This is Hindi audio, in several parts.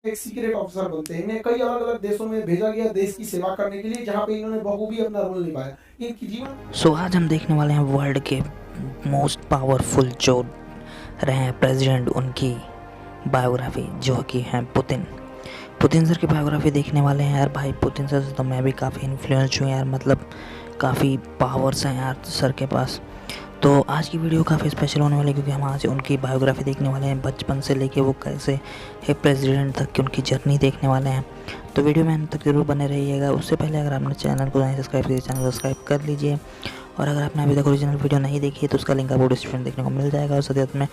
एक सीक्रेट ऑफिसर बनते हैं। इन्हें कई अलग अलग देशों में भेजा गया देश की सेवा करने के लिए, जहाँ पे इन्होंने बखूबी अपना रोल निभाया। इनकी जीवन आज हम देखने वाले हैं वर्ल्ड के मोस्ट पावरफुल जो रहे हैं प्रेसिडेंट, उनकी बायोग्राफी, जो कि हैं पुतिन सर की बायोग्राफी देखने वाले हैं यार। भाई पुतिन सर से तो मैं भी काफ़ी इन्फ्लुएंस हूँ यार, मतलब काफ़ी पावर्स हैं यार सर के पास। तो आज की वीडियो काफ़ी स्पेशल होने वाली है, क्योंकि हम आज उनकी बायोग्राफी देखने वाले हैं, बचपन से लेके वो कैसे है प्रेसिडेंट तक की उनकी जर्नी देखने वाले हैं। तो वीडियो में अंत तक जरूर बने रहिएगा। उससे पहले अगर आपने चैनल को नहीं सब्सक्राइब किया, चैनल सब्सक्राइब कर लीजिए। और अगर आपने अभी तक ओरिजिनल वीडियो नहीं देखी है तो उसका लिंक आपको डिस्क्रिप्शन में देखने को मिल जाएगा, और साथ में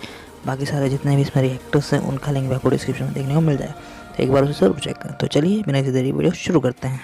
बाकी सारे जितने भी इसमें रिएक्टर्स हैं उनका लिंक भी आपको डिस्क्रिप्शन में देखने को मिल जाएगा। तो एक बार उसे जरूर चेक करें। तो चलिए बिना किसी देरी वीडियो शुरू करते हैं।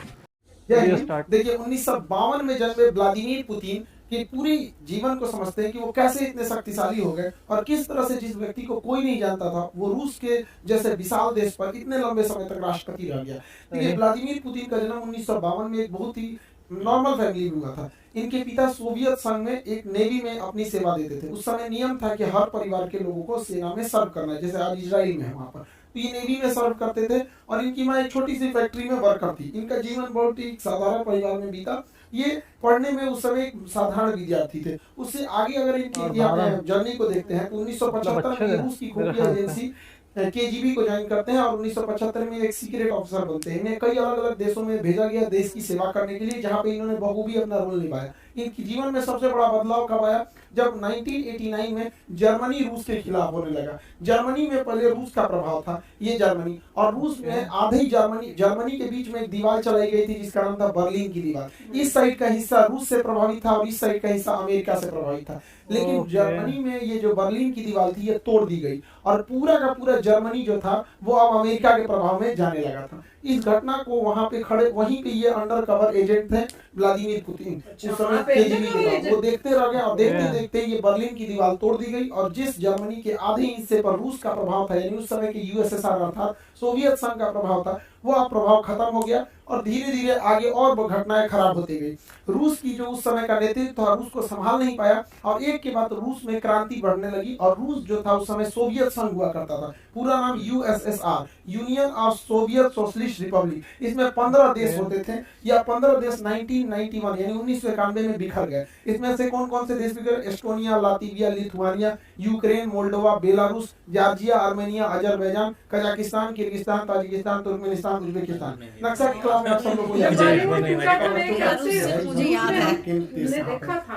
देखिए 1952 में जन्मे व्लादिमीर पुतिन की पूरी जीवन को समझते हैं कि वो कैसे इतने शक्तिशाली हो गए, और किस तरह से जिस व्यक्ति को कोई नहीं जानता था वो रूस के जैसे विशाल देश पर इतने लंबे समय तक राष्ट्रपति रह गया। देखिए व्लादिमीर पुतिन का जन्म 1952 में एक बहुत ही नॉर्मल फैमिली में हुआ था। इनके पिता सोवियत संघ में एक नेवी में अपनी सेवा देते थे। उस समय नियम था कि हर परिवार के लोगों को सेना में सर्व करना है, जैसे आज इजराइल में है वहां पर। तो ये नेवी में सर्व करते थे, और इनकी माँ एक छोटी सी फैक्ट्री में वर्कर थी। इनका जीवन बहुत ही साधारण परिवार में बीता। ये पढ़ने में उस समय एक साधारण विद्यार्थी थे। उससे आगे अगर इनकी जर्नी को देखते हैं तो 1975 में रूस की खुफिया एजेंसी केजीबी को ज्वाइन करते हैं, और 1975 में एक सीक्रेट ऑफिसर बनते हैं। इन्हें कई अलग अलग देशों में भेजा गया देश की सेवा करने के लिए, जहाँ पे इन्होंने बखूबी अपना रोल निभाया। इनकी जीवन में सबसे बड़ा बदलाव कब आया? जब 1989 में जर्मनी रूस के खिलाफ होने लगा। जर्मनी में पहले रूस का प्रभाव था, ये जर्मनी और रूस में आधे जर्मनी के बीच में एक दीवार चलाई गई थी जिसका नाम था बर्लिन की दीवार। इस साइड का हिस्सा रूस से प्रभावित था और इस साइड का हिस्सा अमेरिका से प्रभावित था। लेकिन जर्मनी में ये जो बर्लिन की दीवार थी ये तोड़ दी गई, और पूरा का पूरा जर्मनी जो था वो अब अमेरिका के प्रभाव में जाने लगा था। इस घटना को वहां पे खड़े वहीं पे ये अंडर कवर एजेंट थे व्लादिमीर पुतिन, उस समय केजीबी के पास, वो देखते रह गए, और देखते देखते ये बर्लिन की दीवार तोड़ दी गई। और जिस जर्मनी के आधे हिस्से पर रूस का प्रभाव था, यानी उस समय के यूएसएसआर अर्थात सोवियत संघ का प्रभाव था, वो अब प्रभाव खत्म हो गया, और धीरे धीरे आगे और घटनाएं खराब होती गई। रूस की जो उस समय का नेतृत्व था रूस को संभाल नहीं पाया, और एक के बाद रूस में क्रांति बढ़ने लगी। और रूस जो था उस समय सोवियत संघ हुआ करता था, पूरा नाम USSR, union of Soviet socialist Republic. इसमें 15 देश होते थे, या 15 देश 1991 यानी 1991 में बिखर गए। इसमें से कौन कौन से देश बिखर? Estonia, Latvia, Lithuania, Ukraine, Moldova, Belarus, Georgia, Armenia, Azerbaijan, Kazakhstan, Kyrgyzstan, Tajikistan, Turkmenistan, Uzbekistan. नक्शा की क्लास में आप सब लोग को याद है,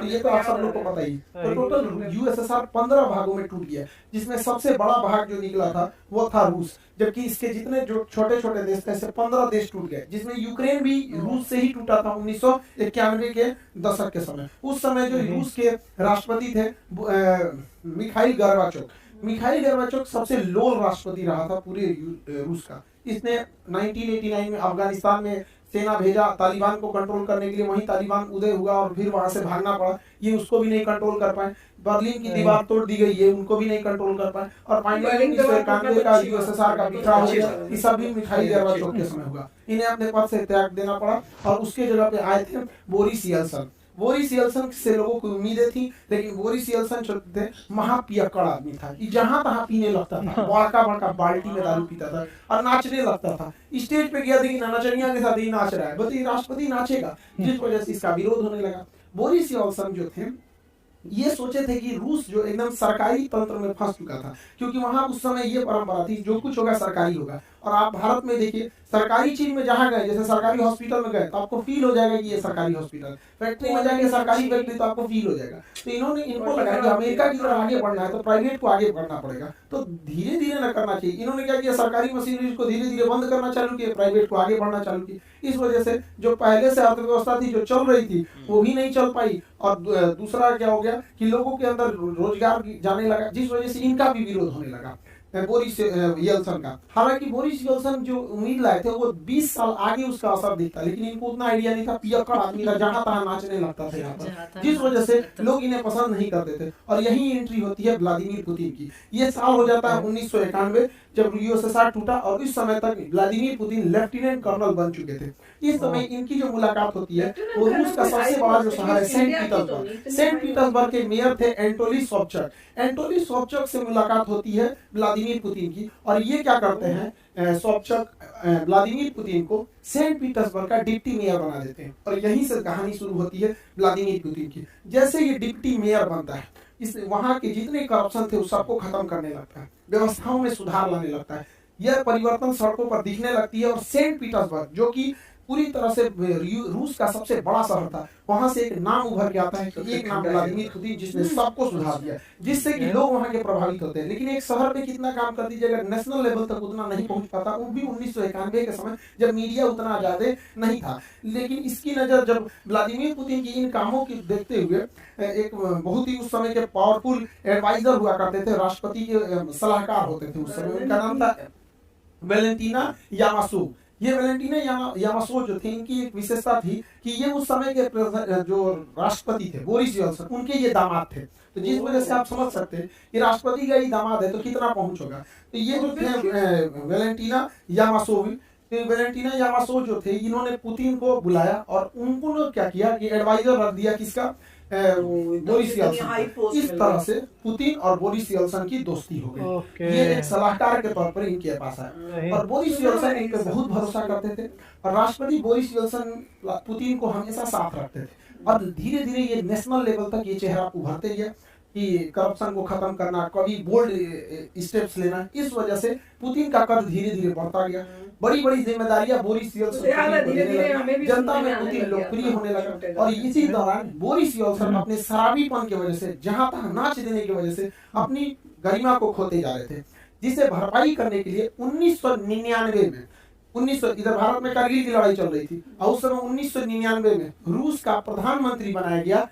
ये तो आप सब लोग को पता ही। तो टोटल यूएसएसआर 15 भागों में टूट गया, जिसमें सबसे बड़ा भाग जो निकला था वो था रूस। जबकि इसके जितने जो छोटे छोटे देश थे, 15 देश टूट गए, जिसमें यूक्रेन भी रूस से ही टूटा था 1991 के दशक के समय। उस समय जो रूस के राष्ट्रपति थे मिखाइल गोर्बाचोव सबसे लोअर राष्ट्रपति रहा था पूरे रूस का। इसने 1989 में अफगानिस्तान में सेना भेजा तालिबान को कंट्रोल करने के लिए, वहीं तालिबान उदय हुआ और फिर वहां से भागना पड़ा, ये उसको भी नहीं कंट्रोल कर पाए। बर्लिन की दीवार तोड़ दी गई, ये उनको भी नहीं कंट्रोल कर पाए। और फाइनली 1991 का यूएसएसआर का बिखराव हो गया। ये सब भी मिखाइल गोर्बाचोव के समय हुआ। इन्हें अपने पद से त्याग देना पड़ा, और उसके जगह पे आए थे बोरिस येल्त्सिन। बोरिस येल्त्सिन से लोगों को उम्मीदें थी, लेकिन बोरिस येल्त्सिन जो थे महापियक्कड़ आदमी था। जहां तहां पीने लगता था, बड़का बड़का बाल्टी में दारू पीता था और नाचने लगता था। स्टेज पे गया, देखिए नचनिया के साथ ही नाच रहा है, बताइए राष्ट्रपति नाचेगा, जिस वजह से इसका विरोध होने लगा। बोरिस येल्त्सिन जो थे ये सोचे थे कि रूस जो एकदम सरकारी तंत्र में फंस चुका था, क्योंकि वहां उस समय ये परंपरा थी जो कुछ होगा सरकारी होगा। और आप भारत में देखिए सरकारी चीज में जहां गए, जैसे सरकारी हॉस्पिटल में गए तो आपको फील हो जाएगा कि ये सरकारी हॉस्पिटल, फैक्ट्री में जाएंगे सरकारी फैक्ट्री तो आपको फील हो जाएगा। तो इनको लगा कि अमेरिका की तरफ आगे बढ़ना है तो प्राइवेट को आगे बढ़ना पड़ेगा, तो धीरे धीरे न करना चाहिए। इन्होंने क्या किया, सरकारी मशीनरी को धीरे धीरे बंद करना चालू किया, प्राइवेट को आगे बढ़ना चालू किया। इस वजह से जो पहले से अर्थव्यवस्था थी जो चल रही थी वो भी नहीं चल पाई, और दूसरा क्या हो गया कि लोगों के अंदर रोजगार जाने लगा, जिस वजह से इनका भी विरोध होने लगा बोरिस येल्त्सिन का। हालांकि बोरिस येल्त्सिन जो उम्मीद लाए थे वो 20 साल आगे उसका असर दिखता, लेकिन इनको उतना आइडिया नहीं था, पियक्कड़ आदमी था, जहां तहां नाचने लगता था यहाँ पर, जिस वजह से लोग इन्हें पसंद नहीं करते थे। और यही एंट्री होती है व्लादिमीर पुतिन की। ये साल हो जाता है 1991, जब यूएसएसआर टूटा, और इस समय तक व्लादिमीर पुतिन लेफ्टिनेंट कर्नल बन चुके थे। इस समय इनकी जो मुलाकात होती है वो रूस का सबसे बड़ा जो शहर है सेंट पीटर्सबर्ग के मेयर थे एंटोली सोबचक। एंटोली सोबचक से मुलाकात होती है व्लादिमीर पुतिन की, और ये क्या करते हैं, सोबचक व्लादिमीर पुतिन को सेंट पीटर्सबर्ग का डिप्टी मेयर बना देते हैं। और यहीं से कहानी शुरू होती है व्लादिमीर पुतिन की। जैसे ये डिप्टी मेयर बनता है, इस वहां के जितने करप्शन थे उस सबको खत्म करने लगता है, व्यवस्थाओं में सुधार लाने लगता है। यह परिवर्तन सड़कों पर दिखने लगती है, और सेंट पीटर्सबर्ग जो कि पूरी तरह से रूस का सबसे बड़ा शहर था, वहां से एक नाम उभर के आता है कि एक नाम व्लादिमीर पुतिन, जिसने सबको सुधार दिया, जिससे कि लोग वहां के प्रभावित होते हैं। लेकिन एक शहर पे कितना काम कर दीजिएगा, नेशनल लेवल तक उतना नहीं पहुंच पाता, वो भी 1991 के समय जब मीडिया उतना ज्यादा नहीं था। लेकिन इसकी नजर जब व्लादिमीर पुतिन की इन कामों की देखते हुए एक बहुत ही उस समय के पावरफुल एडवाइजर हुआ करते थे, राष्ट्रपति के सलाहकार होते थे उस समय, उनका नाम था वेलेंटीना यामासोव। ये वेलेंटीना यामासोव जो थे, इनकी एक विशेषता थी कि ये उस समय के जो राष्ट्रपति थे बोरिस जेल्सन, उनके ये दामाद थे। तो जिस वजह से आप समझ सकते हैं कि राष्ट्रपति का ही दामाद है तो कितना पहुंच होगा। तो ये जो थे वेलेंटीना यामासोव जो थे, इन्होंने पुतिन को बुलाया और उनको क्या किया कि एडवाइजर रख दिया किसका, बोरिस येल्सन। इस तरह से पुतिन और बोरिस येल्सन की दोस्ती हो गई। ये एक सलाहकार के तौर पर इनके पास आया, और बोरिस येल्सन इन पे बहुत भरोसा करते थे, और राष्ट्रपति बोरिस येल्सन पुतिन को हमेशा साथ रखते थे। और धीरे धीरे ये नेशनल लेवल तक ये चेहरा उभरते गया कि करप्शन को खत्म करना, कभी बोल्ड स्टेप्स लेना। इस वजह से पुतिन का कद धीरे धीरे बढ़ता गया, बड़ी बड़ी जिम्मेदारियां बोरिस येल्सन, जनता में पुतिन लोकप्रिय होने लगा। और इसी दौरान बोरिस येल्सन अपने शराबीपन की वजह से, जहां तहां नाच देने की वजह से अपनी गरिमा को खोते जा रहे थे, जिसे भरपाई करने के लिए 1999 में इधर भारत में कारगिल की लड़ाई चल रही थी, और उस समय 1999 में रूस का प्रधानमंत्री बनाया गया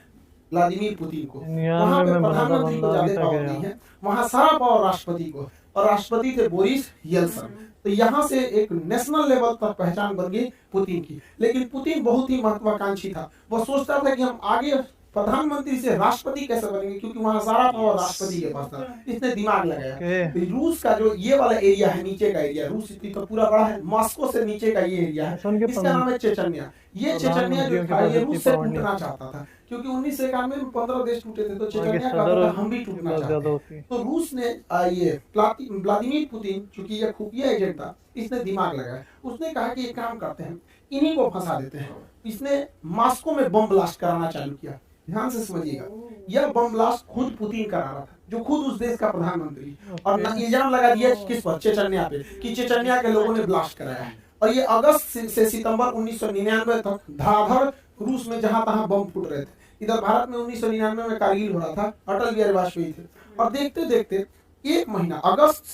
व्लादिमीर पुतिन को। वहां पे प्रधानमंत्री को ज्यादा पावर नहीं है, वहां सारा पावर राष्ट्रपति को, और राष्ट्रपति थे बोरिस येल्सन। तो यहाँ से एक नेशनल लेवल तक पहचान बन गई पुतिन की। लेकिन पुतिन बहुत ही महत्वाकांक्षी था, वो सोचता था कि हम आगे प्रधानमंत्री से राष्ट्रपति कैसे बनेंगे, क्योंकि वहां सारा पावर राष्ट्रपति के पास था। इसने दिमाग लगाया रूस का जो ये वाला एरिया है, नीचे का एरिया, रूस इतनी तो पूरा बड़ा है, मॉस्को से नीचे का ये एरिया है, इसका नाम है चेचन्या। ये चेचन्या जो था ये रूस से टूटना चाहता था, क्योंकि 1991 में 15 देश टूटे थे, तो चेचन्या का हम भी टूटना चाहते। तो रूस ने ये व्लादिमीर पुतिन, चूंकि ये खुफिया एजेंट था, इसने दिमाग लगाया। उसने कहा कि एक काम करते हैं, इन्हीं को फंसा देते हैं। इसने मॉस्को में बम ब्लास्ट कराना चालू किया। ध्यान से समझिएगा, यह बम ब्लास्ट खुद पुतिन करा रहा था, जो खुद उस देश का प्रधानमंत्री, और इल्जाम लगा दिया किस पर, चेचन्या पे, कि चेचन्या के लोगों ने ब्लास्ट कराया है। और ये अगस्त से सितंबर 1999 तक धड़ाधड़ रूस में जहां तहां बम फूट रहे थे। इधर भारत में 1999 में कारगिल हो रहा था, अटल बिहारी वाजपेयी थे, और देखते देखते एक महीना अगस्त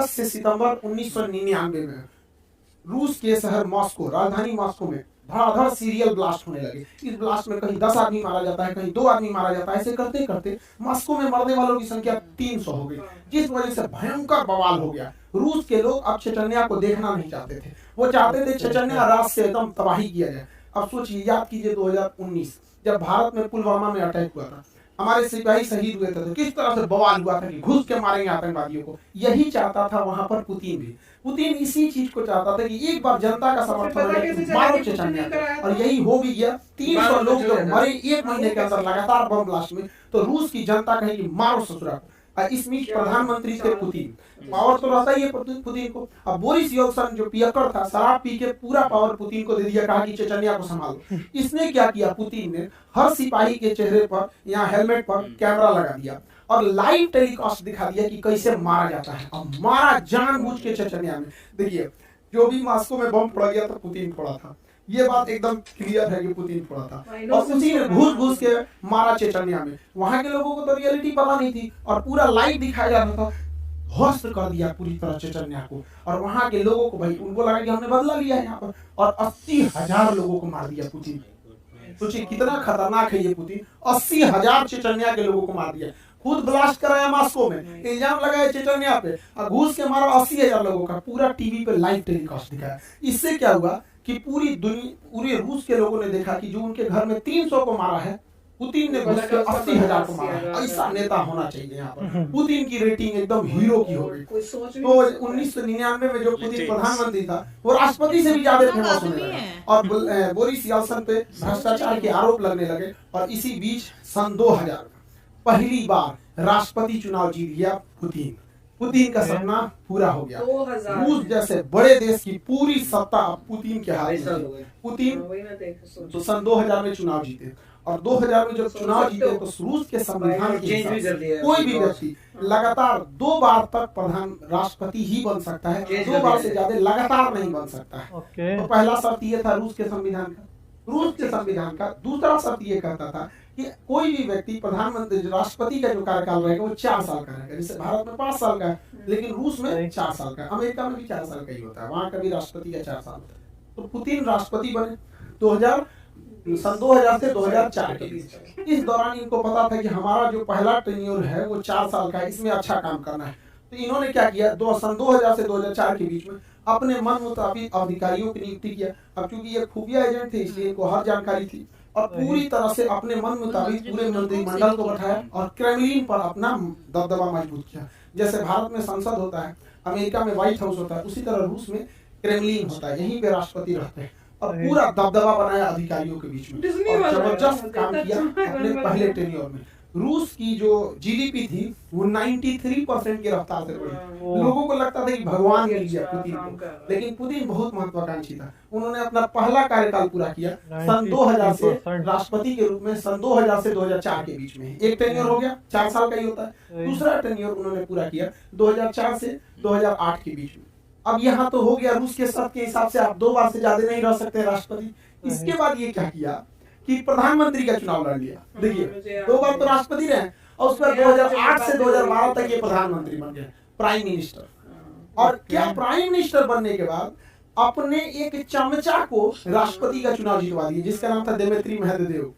से सितंबर 1999 में रूस के शहर मॉस्को, राजधानी मॉस्को में धड़ाधड़ सीरियल ब्लास्ट होने लगे। इस ब्लास्ट में कहीं 10 आदमी मारा जाता है, कहीं 2 आदमी मारा जाता है। ऐसे करते करते मॉस्को में मरने वालों की संख्या 300 हो गई, जिस वजह से भयंकर बवाल हो गया। रूस के लोग अब चेचन्या को देखना नहीं चाहते थे, वो चाहते थे चेचन्या रात से एकदम तबाही किया जाए। अब सोचिए, याद कीजिए 2019 जब भारत में पुलवामा में अटैक हुआ था, हमारे सिपाही शहीद हुए थे, तो किस तरह से बवाल हुआ था कि घुस के मारेंगे आतंकवादियों को। यही चाहता था वहां पर पुतिन भी। पुतिन इसी चीज को चाहता था कि एक बार जनता का समर्थन मिले, मारो चेचन्या, और यही हो भी गया। 300 लोग जब मरे एक महीने के अंदर लगातार बम ब्लास्ट में, तो रूस की जनता कहेगी मारो ससुरा को। इस बीच प्रधानमंत्री थे पुतिन, पावर तो रहता ही है पुतिन को। अब बोरिस येल्सन जो पियक्कड़ था, शराब पी के पूरा पावर पुतिन को दे दिया, कहा कि चेचन्या को संभालो। इसने क्या किया, पुतिन ने हर सिपाही के चेहरे पर या हेलमेट पर कैमरा लगा दिया और लाइव टेलीकास्ट दिखा दिया कि कैसे मारा जाता है। अब मारा जानबूझ के चेचन्या में। देखिए, जो भी मॉस्को में बम पड़ा गया था पुतिन फोड़ा था, ये बात एकदम क्लियर है कि पुतिन फोड़ा था, और उसी ने घुस के मारा चेचन्या में। वहां के लोगों को तो रियलिटी पता नहीं थी, और पूरा लाइव दिखाया जा रहा था। ध्वस्त कर दिया पूरी तरह चेचन्या को, और वहां के लोगों को, भाई उनको लगा कि हमने बदला लिया यहाँ पर, और 80,000 लोगों को मार दिया पुतिन। सोचिए कितना खतरनाक है ये पुतिन। 80,000 चेचन्या के लोगों को मार दिया, खुद ब्लास्ट कराया मॉस्को में, इल्जाम लगाया चेचन्या पे, और घुस के मारा 80,000 लोगों का। पूरा टीवी पे लाइव टेलीकास्ट दिखाया। इससे क्या हुआ कि पूरे रूस के लोगों ने देखा कि जो उनके घर में 300 को मारा है, पुतिन ने घुस के 80,000 को मारा। ऐसा नेता होना चाहिए यहाँ पर। पुतिन की रेटिंग एकदम हीरो की हो गई। तो 1999 में जो पुतिन प्रधानमंत्री था वो राष्ट्रपति से भी ज्यादा फेमस होने लगा और बोरिस यल्सन पे भ्रष्टाचार के आरोप लगने लगे। और इसी बीच सन 2000 पहली बार राष्ट्रपति चुनाव जीत गया पुतिन। पुतिन का सपना पूरा हो गया। रूस जैसे बड़े देश की पूरी सत्ता पुतिन के हाथ में। पुतिन तो सन 2000 में चुनाव जीते और 2000 में जब चुनाव जीते तो रूस के संविधान के हिसाब से कोई भी व्यक्ति लगातार 2 बार तक प्रधान राष्ट्रपति ही बन सकता है, 2 बार से ज्यादा लगातार नहीं बन सकता है। तो पहला शर्त ये था रूस के संविधान का। रूस के संविधान का दूसरा शर्त ये कहता था कि कोई भी व्यक्ति प्रधानमंत्री राष्ट्रपति का जो कार्यकाल रहेगा वो 4 साल का रहेगा। जैसे भारत में 5 साल का है, लेकिन रूस में 4 साल का है। अमेरिका में भी 4 साल का ही होता है, वहां का भी राष्ट्रपति का 4 साल होता है। तो पुतिन राष्ट्रपति बने सन 2000 से 2004 के बीच। इस दौरान इनको पता था कि हमारा जो पहला टेन्योर है वो 4 साल का है, इसमें अच्छा काम करना है। तो इन्होंने क्या किया, सन 2000 से 2004 के बीच में अपने मन मुताबिक अधिकारियों की नियुक्ति किया। अब क्योंकि ये खुफिया एजेंट थे इसलिए इनको हर जानकारी थी और पूरी तरह से अपने मन मुताबिक पूरे मंत्रिमंडल को बैठाया और क्रेमलिन पर अपना दबदबा मजबूत किया। जैसे भारत में संसद होता है, अमेरिका में व्हाइट हाउस होता है, उसी तरह रूस में क्रेमलिन होता है, यहीं पे राष्ट्रपति रहते हैं और पूरा दबदबा बनाया अधिकारियों के बीच में और जबरदस्त काम किया अपने पहले टेन्योर में। रूस की जो जीडीपी थी वो 93% की रफ्तार से बढ़ी। लोगों को लगता था कि भगवान मिल गया पुतिन को, लेकिन पुतिन बहुत महत्वाकांक्षी था। उन्होंने अपना पहला कार्यकाल पूरा किया सन 2000 से राष्ट्रपति के रूप में सन 2000 से 2004 के बीच में। एक टेन्योर हो गया, 4 साल का ही होता है। दूसरा टेन्योर उन्होंने पूरा किया 2004 से 2008 के बीच में। अब यहाँ तो हो गया रूस के शर्त के हिसाब से आप 2 बार से ज्यादा नहीं रह सकते राष्ट्रपति। इसके बाद ये क्या किया कि प्रधानमंत्री का चुनाव लड़ लिया। देखिए 2 बार तो राष्ट्रपति रहे और उस पर 2008 से 2012 तक ये प्रधानमंत्री बन गए, प्राइम मिनिस्टर। और क्या प्राइम मिनिस्टर बनने के बाद अपने एक चमचा को राष्ट्रपति का चुनाव जितवा दिए जिसका नाम था दिमित्री मेदवेदेव।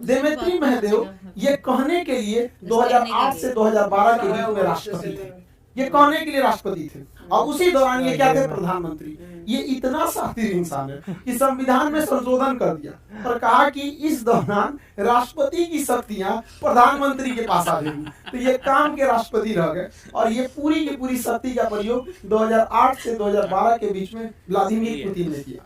दिमित्री मेदवेदेव ये कहने के लिए 2008 से 2012 के बीच में राष्ट्रपति थे, ये कहने के लिए राष्ट्रपति थे और उसी दौरान ये क्या थे, प्रधानमंत्री। ये इतना शातिर इंसान है कि संविधान में संशोधन कर दिया और कहा कि इस दौरान राष्ट्रपति की शक्तियां प्रधानमंत्री के पास आ जाएंगी। तो ये काम के राष्ट्रपति रह गए और ये पूरी की पूरी शक्ति का प्रयोग 2008 से 2012 के बीच में व्लादिमीर पुतिन ने किया।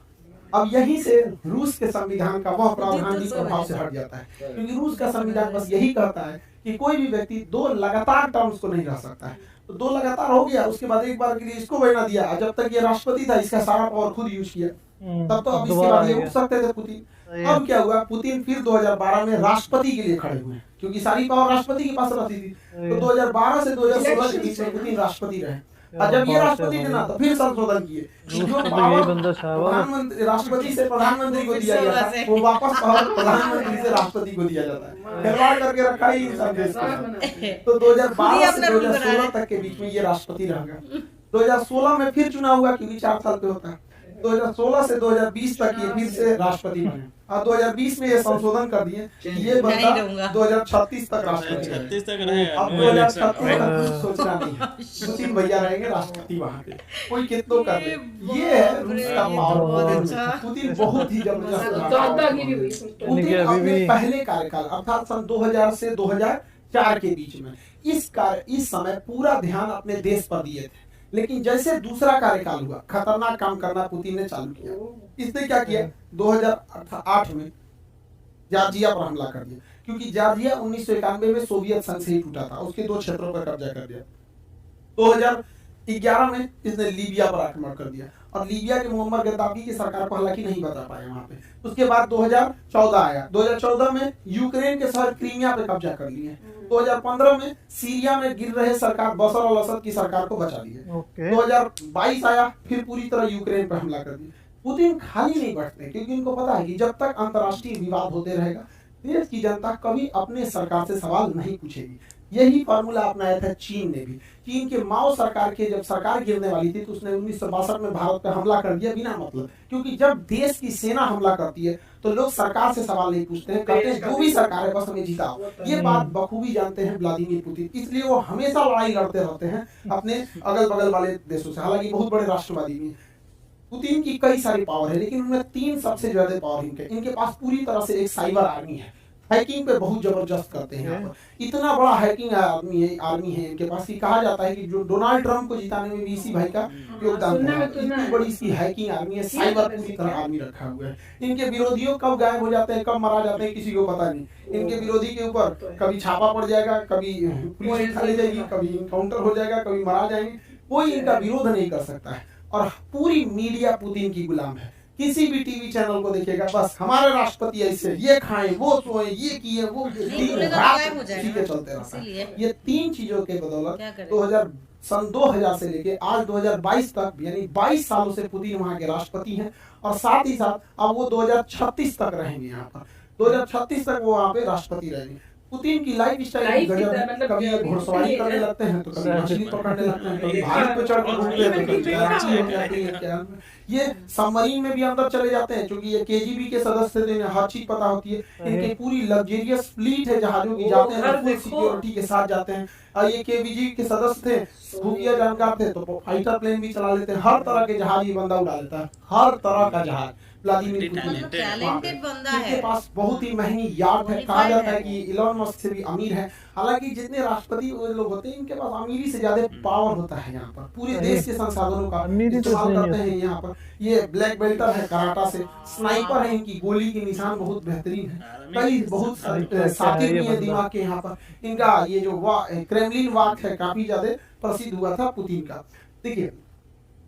अब यहीं से रूस के संविधान का वह प्रावधान भी प्रभाव से हट जाता है, क्योंकि रूस का संविधान बस यही कहता है कि कोई भी व्यक्ति 2 लगातार टर्म्स को नहीं रह सकता है। तो 2 लगातार हो गया, उसके बाद एक बार के लिए इसको बना दिया। जब तक ये राष्ट्रपति था इसका सारा पावर खुद यूज किया, तब तो अब इसके बाद ये उठ सकते थे पुतिन। अब क्या हुआ, पुतिन फिर 2012 में राष्ट्रपति के लिए खड़े हुए, क्योंकि सारी पावर राष्ट्रपति के पास रहती थी। तो 2012 से 2016 के बीच में पुतिन राष्ट्रपति रहे और जब ये राष्ट्रपति थे ना तो फिर संशोधन किए। जो पावर प्रधानमंत्री राष्ट्रपति से प्रधानमंत्री को दिया गया था वो वापस पावर प्रधानमंत्री से राष्ट्रपति को दिया जाता है। खिलवाड़ करके रखा ही इंसान देश को। तो 2012 से 2016 तक के बीच में ये राष्ट्रपति रह गया। 2016 में फिर चुनाव हुआ क्योंकि 4 साल पे होता है। 2016 से 2020 तक ये फिर से राष्ट्रपति बने और 2020 में ये संशोधन कर दिए ये बंदा 2036 तक राष्ट्रपति रहे। अब 2036 तक सोचना नहीं है, पुतिन भैया रहेंगे राष्ट्रपति वहाँ पे, कोई कितना कर ले। ये है रूस का पावर। पुतिन बहुत ही जबरदस्त। पुतिन अपने पहले कार्यकाल अर्थात सन 2000 से 2004 के बीच में इस समय पूरा ध्यान अपने देश पर दिए थे, लेकिन जैसे दूसरा कार्यकाल हुआ खतरनाक काम करना पुतिन ने चालू किया। इसने क्या किया, 2008 में जॉर्जिया पर हमला कर दिया, क्योंकि जॉर्जिया 1991 में सोवियत संघ से ही टूटा था, उसके 2 क्षेत्रों पर कब्जा कर दिया। 2011 में इसने लीबिया पर आक्रमण कर दिया और लीबिया के मुअम्मर गद्दाफी की सरकार को हालांकि नहीं बता पाया वहां पे। उसके बाद 2014 आया, 2014 में यूक्रेन के शहर क्रीमिया पे कब्जा कर लिए। 2015 में सीरिया में गिर रहे सरकार बशर अल असद की सरकार को बचा लिए। 2022 आया, फिर पूरी तरह यूक्रेन पर हमला कर दिया। पुतिन खाली नहीं बैठते, क्योंकि उनको पता है कि जब तक अंतर्राष्ट्रीय विवाद होते रहेगा देश की जनता कभी अपने सरकार से सवाल नहीं पूछेगी। यही फार्मूला अपनाया था चीन ने भी। चीन के माओ सरकार के जब सरकार गिरने वाली थी तो उसने 1962 में भारत पर हमला कर दिया बिना मतलब, क्योंकि जब देश की सेना हमला करती है तो लोग सरकार से सवाल नहीं पूछते हैं, कहते हैं जो भी सरकार है बस हमें जिताओ। ये बात बखूबी जानते हैं व्लादिमीर पुतिन, इसलिए वो हमेशा लड़ाई लड़ते रहते हैं अपने अगल बगल वाले देशों से। हालांकि बहुत बड़े राष्ट्रवादी भी हैं। पुतिन की कई सारी पावर है, लेकिन उनमें 3 सबसे ज्यादा पावर इनके पास पूरी तरह से एक साइबर आर्मी है। हैकिंग पे बहुत जबरदस्त करते हैं यहाँ पर। इतना बड़ा हैकिंग आर्मी है इनके पास कि कहा जाता है कि जो डोनाल्ड ट्रंप को जिताने में भी इसी भाई का योगदान है। इतनी बड़ी इसकी हैकिंग आर्मी है, साइबर पूरी तरह आर्मी रखा हुआ है। इनके विरोधियों कब गायब हो जाते हैं, कब मारा जाते हैं, किसी को पता नहीं। इनके विरोधी के ऊपर कभी छापा पड़ जाएगा, कभी पुलिस उठा ले जाएगी, कभी इनकाउंटर हो जाएगा, कभी मारा जाएंगे, कोई इनका विरोध नहीं कर सकता है। और पूरी मीडिया पुतिन की गुलाम है। किसी भी टीवी चैनल को देखिएगा, बस हमारे राष्ट्रपति ऐसे, ये खाएं, वो सोए, ये किए, वो ठीक है, चलते रहता है। ये 3 चीजों के बदौलत सन 2000 से लेके आज 2022 तक, यानी 22 सालों से पुतिन वहाँ के राष्ट्रपति हैं। और साथ ही साथ अब वो 2036 तक रहेंगे यहाँ पर। 2036 तक वो वहाँ पे राष्ट्रपति रहेंगे। पुतिन की लाइफ स्टाइल गजब है। कभी घुड़सवारी करने लगते हैं, तो कभी मछली पकड़ने लगते हैं, कभी भालू पे चढ़ के घूमते हैं, तो कभी कराची हो जाती है। ये सबमरीन में भी अंदर चले जाते हैं, क्योंकि ये केजीबी के सदस्य थे, इन्हें हर चीज पता होती है। इनकी पूरी लग्जरियस फ्लीट है जहाजों की, जाते हैं फुल सिक्योरिटी के साथ जाते हैं। और ये केबीजी के सदस्य थे, खुफिया जानकार थे, तो फाइटर प्लेन भी चला लेते हैं। हर तरह के जहाज ये बंदा उड़ा लेता है, हर तरह का जहाज। व्लादिमीर पुतिन टैलेंटेड बंदा है। इनके पास बहुत ही महंगी यार्ड है। कहा जाता है कि इलॉन मस्क से भी अमीर है। हालांकि जितने राष्ट्रपति लोग होते हैं, इनके पास अमीरी से ज्यादा पावर होता है। यहाँ पर पूरे देश के संसाधनों का इस्तेमाल करते हैं। यहाँ पर ये ब्लैक बेल्टर है कराटा से, स्नाइपर है, इनकी गोली के निशान बहुत बेहतरीन है। कई बहुत साथी भी है दिमाग के यहाँ पर। इनका ये जो क्रेमलिन वाक है काफी ज्यादा प्रसिद्ध हुआ था पुतिन का। देखिए,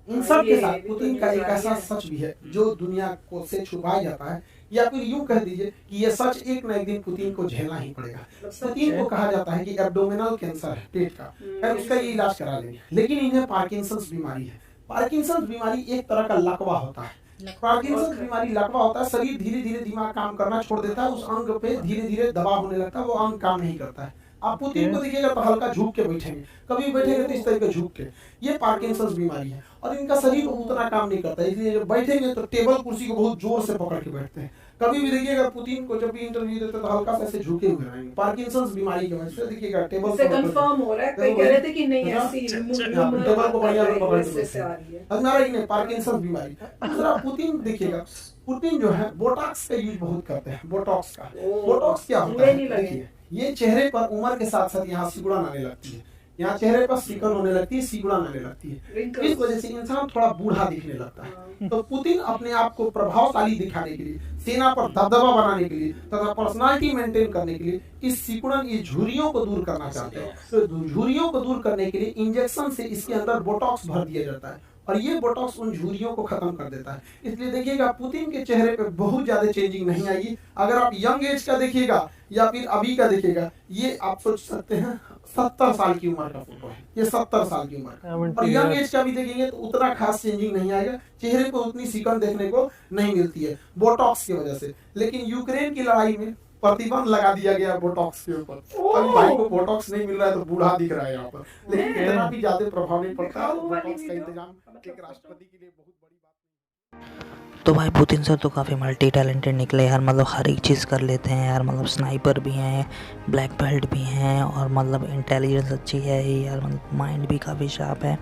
इन सब के साथ पुतिन का एक ऐसा सच भी है जो दुनिया को से छुपाया जाता है, या फिर यूं कह दीजिए कि ये सच एक न एक दिन पुतिन को झेलना ही पड़ेगा। पुतिन को कहा जाता है कि एब्डोमिनल कैंसर है, पेट का, खैर उसका ये इलाज करा लेंगे। लेकिन इन्हें पार्किंसंस बीमारी है। पार्किंसंस बीमारी एक तरह का लकवा होता है। पार्किंसंस बीमारी लकवा होता है, शरीर धीरे धीरे दिमाग काम करना छोड़ देता है, उस अंग पे धीरे धीरे दबाव होने लगता है, वो अंग काम नहीं करता है। आप पुतिन को देखिएगा तो हल्का झुक के बैठेंगे, कभी बैठेंगे तो इस तरह झुक के। ये पार्किंसंस बीमारी है और इनका शरीर उतना काम नहीं करता, इसलिए जब बैठेंगे तो टेबल कुर्सी को बहुत जोर से पकड़ के बैठते हैं। कभी भी देखिएगा पुतिन को जब भी इंटरव्यू देते तो हल्का सा ऐसे झुके हुए रहेंगे। पार्किंसंस बीमारी की वजह से देखिएगा टेबल से कंफर्म हो रहा है। कई कह रहे थे कि नहीं ऐसी टेबल को बढ़िया पकड़ के हमारा ही पार्किंसंस बीमारी। दूसरा पुतिन देखिएगा, पुतिन जो है बोटॉक्स का यूज बहुत करते हैं। बोटॉक्स का, बोटॉक्स क्या होता है देखिए, ये चेहरे पर उम्र के साथ साथ यहाँ सिकुड़न आने लगती है, यहाँ चेहरे पर सिकन होने लगती है, सिकुड़न आने लगती है। इस वजह से इंसान थोड़ा बूढ़ा दिखने लगता है। तो पुतिन अपने आप को प्रभावशाली दिखाने के लिए, सेना पर दबदबा बनाने के लिए तथा पर्सनालिटी मेंटेन करने के लिए इस सिकुड़न, इस झुर्रियों को दूर करना चाहते हैं। तो झुर्रियों को दूर करने के लिए इंजेक्शन से इसके अंदर बोटॉक्स भर दिया जाता है और ये बोटॉक्स उन झुर्रियों को खत्म कर देता है। इसलिए देखिएगा पुतिन के चेहरे पे बहुत ज्यादा चेंजिंग नहीं आएगी। अगर आप यंग एज का देखिएगा या फिर अभी का देखिएगा, ये आप सोच सकते हैं 70 साल की उम्र का फोटो है, ये 70 साल की उम्र। और यंग एज का भी देखेंगे तो उतना खास चेंजिंग नहीं आएगा, चेहरे पर उतनी सिकन देखने को नहीं मिलती है बोटॉक्स की वजह से। लेकिन यूक्रेन की लड़ाई में प्रतिबंध लगा दिया गया बोटॉक्स के ऊपर। अभी भाई को बोटॉक्स नहीं मिल रहा है तो बूढ़ा दिख रहा है यहाँ पर, लेकिन इतना भी ज्यादा प्रभाव नहीं पड़ता है। बोटॉक्स का इंतजाम एक राष्ट्रपति के लिए बहुत बड़ी बात। तो भाई पुतिन सर तो काफ़ी मल्टी टैलेंटेड निकले यार, मतलब हर एक चीज़ कर लेते हैं यार, मतलब स्नाइपर भी हैं, ब्लैक बेल्ट भी हैं, और मतलब इंटेलिजेंस अच्छी है यार, मतलब माइंड भी काफ़ी शार्प है।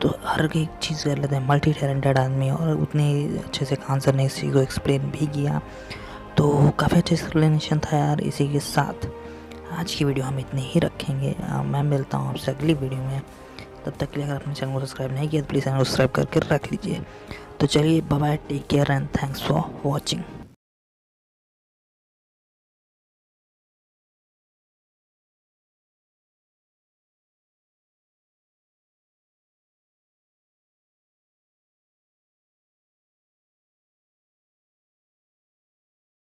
तो हर एक चीज़ कर लेते हैं, मल्टी टैलेंटेड आदमी, और उतने अच्छे से खान सर ने इस चीज़ को एक्सप्लेन भी किया। तो काफ़ी अच्छा एक्सप्लेनेशन था यार। इसी के साथ आज की वीडियो हम इतने ही रखेंगे। मैं मिलता हूँ आपसे अगली वीडियो में। तब तक के लिए अगर अपने चैनल को सब्सक्राइब नहीं किया तो प्लीज़ चैनल को सब्सक्राइब करके रख लीजिए। तो चलिए bye bye, take care and thanks for watching.